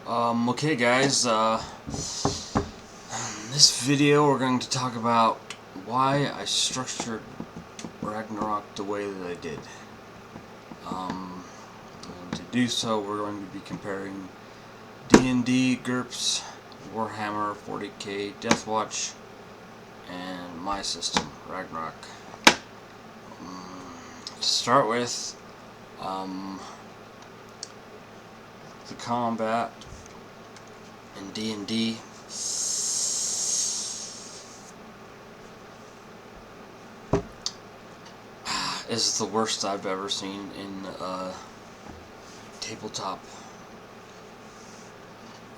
Okay guys, in this video we're going to talk about why I structured Ragnarök the way that I did. And to do so, we're going to be comparing D&D, GURPS, Warhammer 40k, Deathwatch, and my system, Ragnarök. To start with, the combat in D&D is the worst I've ever seen in a tabletop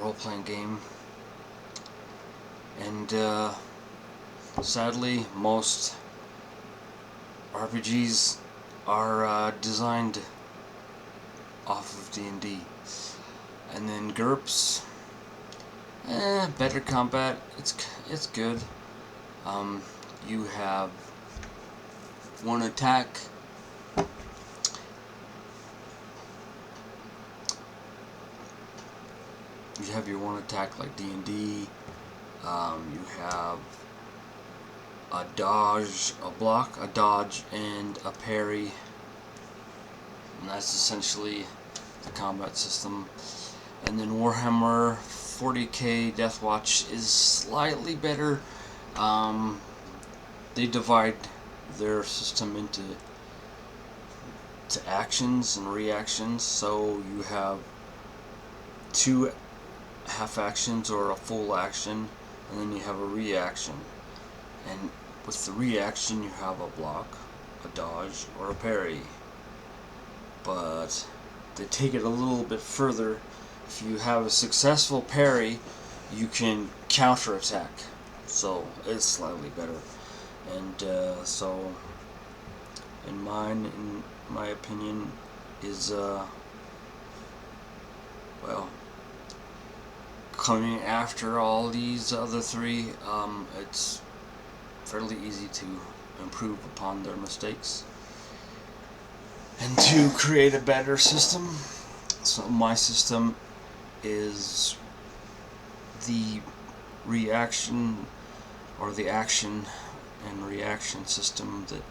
role-playing game, and sadly most RPGs are designed off of D&D. And then GURPS, better combat. It's good. You have one attack. You have your one attack like D&D. You have a dodge, a block, a dodge, and a parry. And that's essentially the combat system. And then Warhammer 40k Deathwatch is slightly better. They divide their system into actions and reactions, so you have two half actions or a full action, and then you have a reaction. And with the reaction you have a block, a dodge, or a parry. But they take it a little bit further. If you have a successful parry, you can counterattack, so it's slightly better. And so, in my opinion, is well, coming after all these other three, it's fairly easy to improve upon their mistakes and to create a better system. So my system is the reaction or the action and reaction system that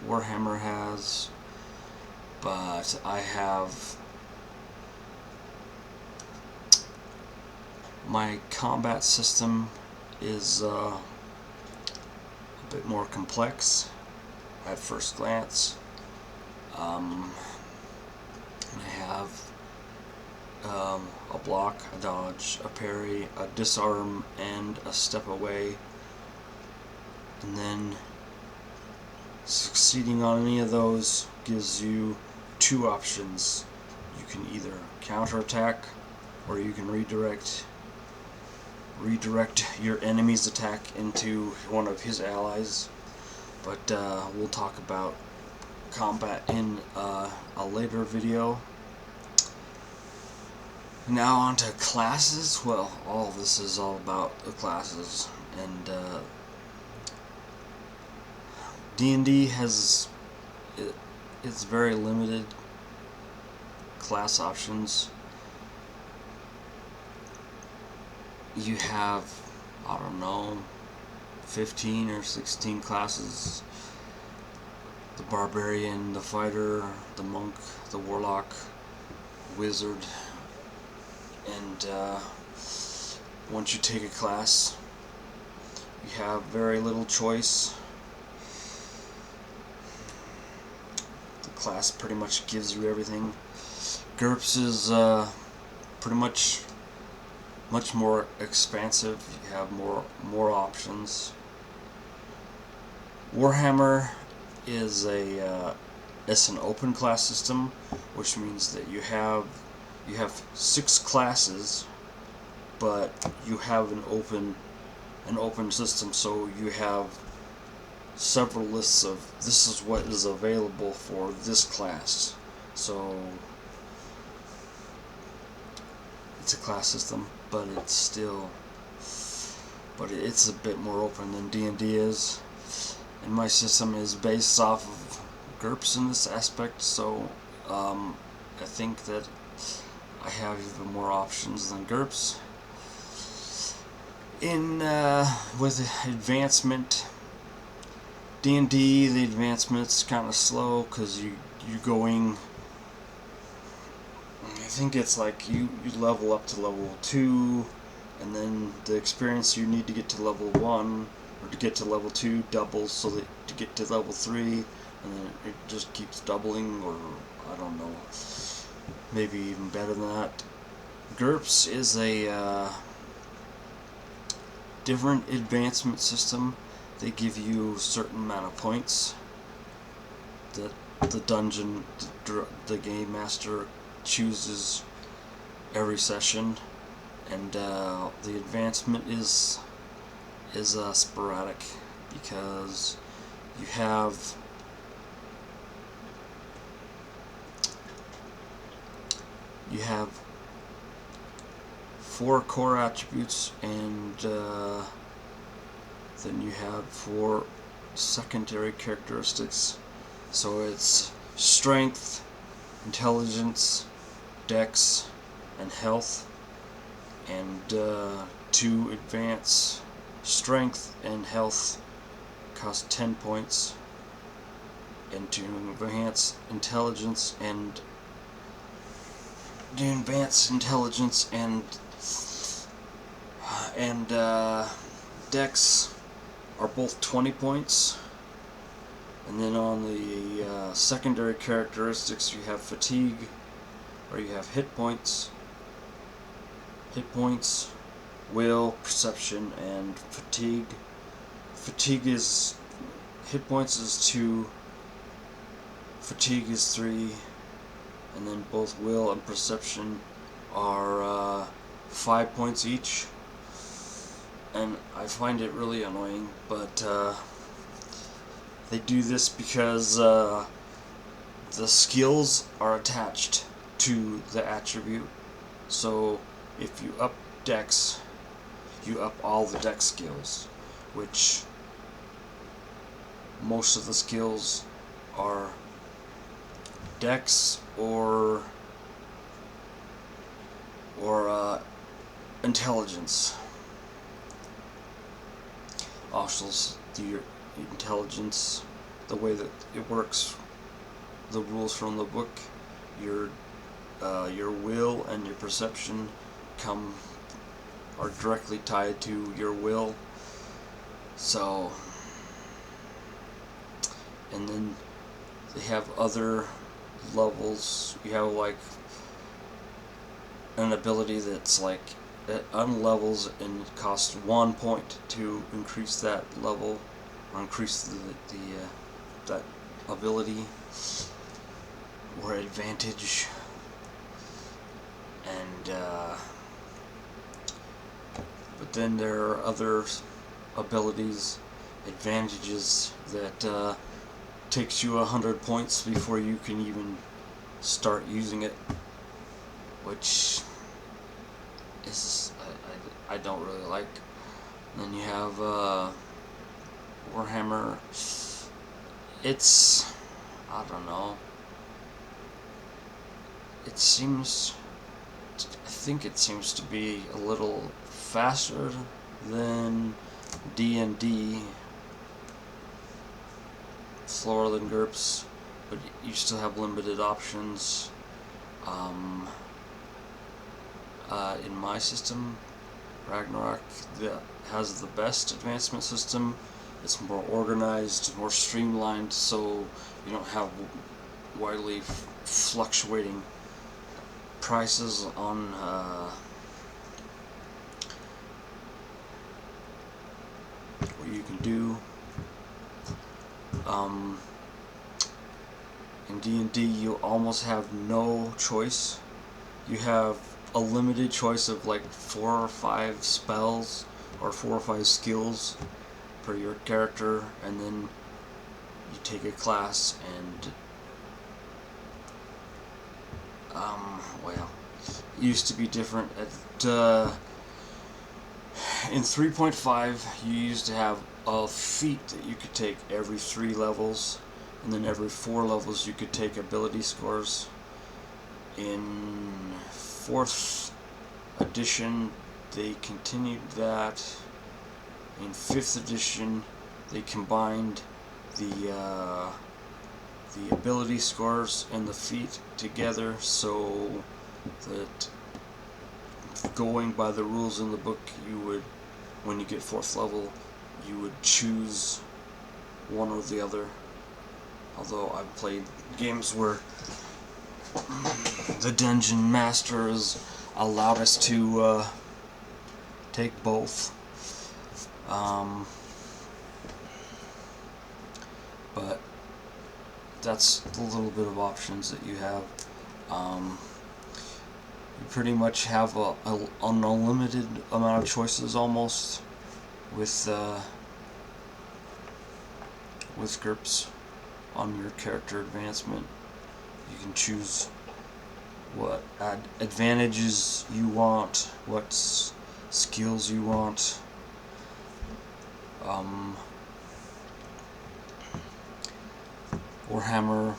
Warhammer has, but I have my combat system is a bit more complex at first glance. I have a block, a dodge, a parry, a disarm, and a step away. And then succeeding on any of those gives you two options. You can either counterattack, or you can redirect your enemy's attack into one of his allies. But we'll talk about combat in a later video. Now on to classes. Well, all of this is all about the classes, and D&D has it's very limited class options. You have, I don't know, 15 or 16 classes. The barbarian, the fighter, the monk, the warlock, wizard. And once you take a class, you have very little choice. The class pretty much gives you everything. GURPS is pretty much more expansive. You have more options. Warhammer is it's an open class system, which means that you have 6 classes, but you have an open system, so you have several lists of this is what is available for this class. So it's a class system, but it's a bit more open than D&D is. And my system is based off of GURPS in this aspect, so I think that I have even more options than GURPS. With advancement, D&D, the advancement's kind of slow because you're going. I think it's like you level up to level 2, and then the experience you need to get to level 1 or to get to level 2 doubles, so that to get to level 3, and then it just keeps doubling, or I don't know, maybe even better than that. GURPS is a different advancement system. They give you a certain amount of points that the dungeon, the game master chooses every session, and the advancement is sporadic, because you have four core attributes, and then you have 4 secondary characteristics. So it's strength, intelligence, dex, and health. And to advance strength and health cost 10 points, and to advance intelligence and dex are both 20 points. And then on the secondary characteristics, you have fatigue, or you have hit points, will, perception, and fatigue. Hit points is 2, fatigue is 3, and then both will and perception are 5 points each. And I find it really annoying, but they do this because the skills are attached to the attribute. So if you up dex, you up all the dex skills, which most of the skills are dex or intelligence. Also, the intelligence, the way that it works, the rules from the book, your will and your perception are directly tied to your will. So, and then they have other levels. You have like an ability that's like it unlevels and it costs 1 point to increase that level, or increase that ability or advantage. And but then there are other abilities, advantages, that takes you 100 points before you can even start using it, which is I don't really like. And then you have Warhammer. It's, I don't know, I think it seems to be a little faster than D&D, slower than GURPS, but you still have limited options. In my system, RAGNARÖK, that has the best advancement system. It's more organized, more streamlined, so you don't have widely fluctuating prices on what you can do. In D&D, you almost have no choice. You have a limited choice of like 4 or 5 spells or 4 or 5 skills per your character, and then you take a class, and well, it used to be different. In 3.5, you used to have a feat that you could take every 3 levels, and then every 4 levels you could take ability scores. In 4th edition, they continued that. In 5th edition, they combined the ability scores and the feat together, so that going by the rules in the book, you would, when you get 4th level, you would choose one or the other. Although I've played games where the dungeon masters allowed us to take both. But that's the little bit of options that you have. You pretty much have an unlimited amount of choices almost with GURPS on your character advancement. You can choose what advantages you want, what skills you want. Warhammer,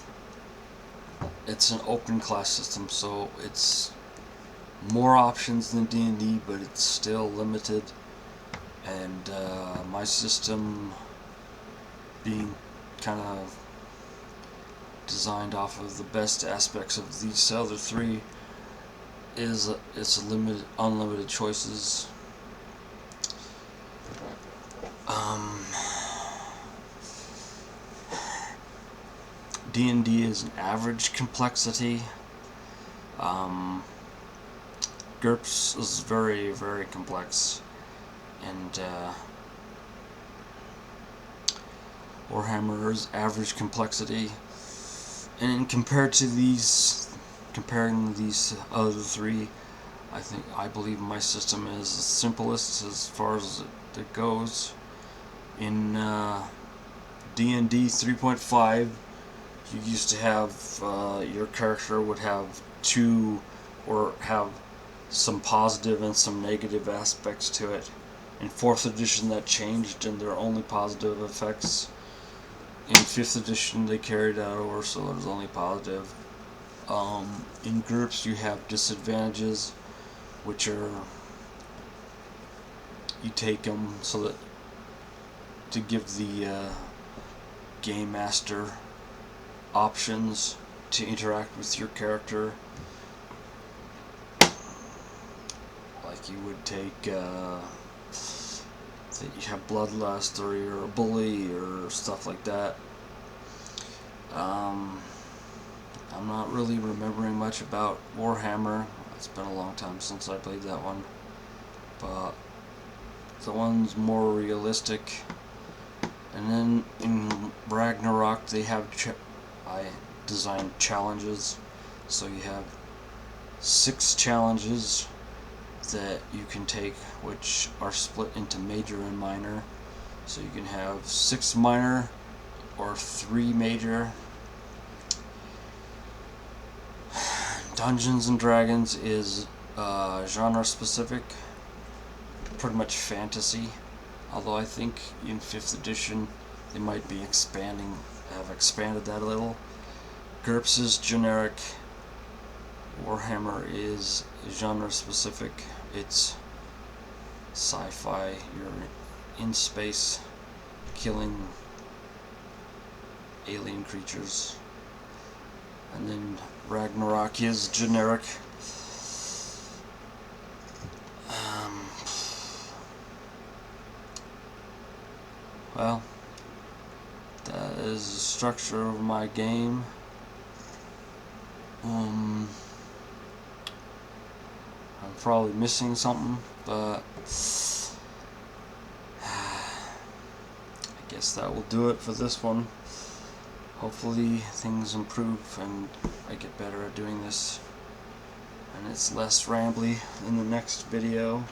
it's an open class system, so it's more options than D&D, but it's still limited. And my system, being kind of designed off of the best aspects of these other 3, it's unlimited choices. D&D is an average complexity. GURPS is very, very complex, and Warhammer is average complexity. And comparing these other 3, I believe my system is the simplest as far as it goes. In D&D 3.5, you used to have your character would have 2 or have some positive and some negative aspects to it. In 4th edition that changed, and there are only positive effects. In 5th edition they carried that over, so there's only positive. In GURPS you have disadvantages, which are, you take them so that to give the game master options to interact with your character. Like you would take that you have bloodlust, or you're a bully, or stuff like that. I'm not really remembering much about Warhammer. It's been a long time since I played that one, but the one's more realistic. And then in RAGNARÖK they have I designed challenges, so you have 6 challenges that you can take, which are split into major and minor. So you can have 6 minor or 3 major. Dungeons and Dragons is genre specific, pretty much fantasy, although I think in 5th edition they might be have expanded that a little. GURPS is generic. Warhammer is genre specific. It's sci-fi. You're in space killing alien creatures. And then RAGNARÖK is generic. Well, that is the structure of my game. I'm probably missing something, but I guess that will do it for this one. Hopefully things improve and I get better at doing this, and it's less rambly in the next video.